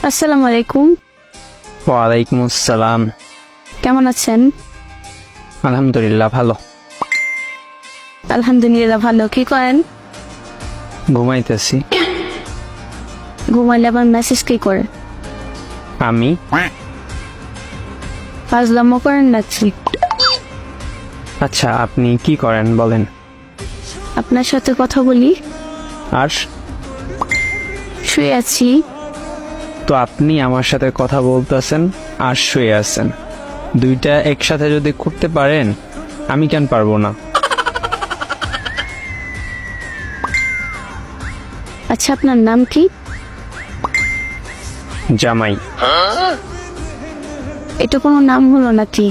আসসালামু আলাইকুম। ওয়ালাইকুম আসসালাম। কেমন আছেন? আলহামদুলিল্লাহ ভালো। আলহামদুলিল্লাহ ভালো। কি করেন? ঘুমাইতেছি। ঘুমাইলে আবার মেসেজ কি করে? আমি ফাজলামো করেন নাকি? আচ্ছা, আপনি কি করেন বলেন? আপনার সাথে কথা বলি। আর শুয়ে আছি। তো আপনি আমার সাথে কথা বলতেছেন আর শুয়ে আছেন, দুইটা একসাথে যদি করতে পারেন আমি কেন পারবো না? আচ্ছা, আপনার নাম কি? জামাই। এটা কোনো নাম হলো নাকি?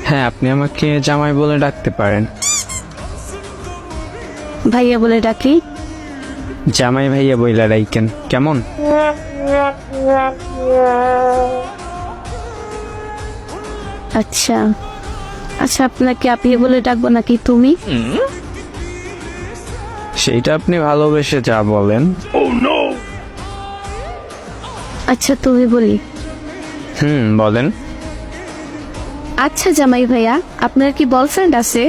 হ্যাঁ, আপনি আমাকে জামাই বলে ডাকতে পারেন। ভাইয়া বলে ডাকি? জামাই ভাইয়া বইলা রাইকেন কেমন? আচ্ছা আচ্ছা, আপনাকে আপনি বলে ডাকবো নাকি তুমি? সেইটা আপনি ভালোবেসে যা বলেন। আচ্ছা, তুমি বলি। বলেন। আচ্ছা জামাই ভাইয়া, আপনার কি বয়ফ্রেন্ড আছে?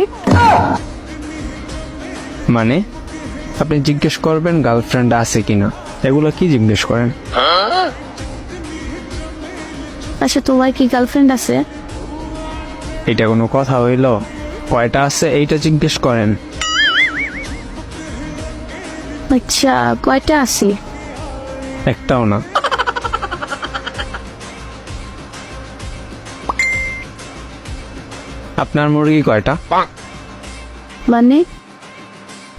মানে আপনি জিজ্ঞেস করবেন গার্লফ্রেন্ড আছে কিনা, এগুলো কি জিজ্ঞেস করেন? আচ্ছা, তোমার কি গার্লফ্রেন্ড আছে? এটা কোনো কথা হইল? কয়টা আছে এইটা জিজ্ঞেস করেন। আচ্ছা, কয়টা আছে? একটাও না। আপনার মুরগি কয়টা? মানে?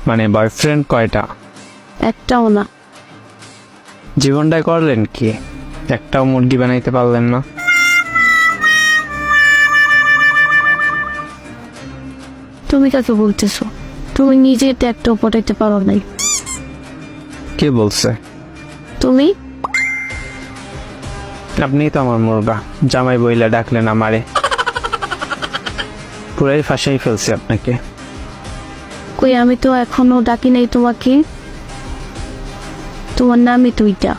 মানে বয়ফ্রেন্ড কয়টা? একটাও না। জীবনটায় করলেন কি, একটাও মুরগি বানাইতে পারলেন না? তুমি কাকে বলতেছো? তুমি নিজে তো একটাও পটাইতে পারো নাই। কে বলছে? তুমি। আপনি তো আমার মুরগা, জামাই বইলা ডাকলেন আমারে। পুরাই ফাঁসাই ফেলছে আপনাকে। কই, আমি তো এখনো ডাকি নাই তোমাকে। তোমার নামই তো এটা।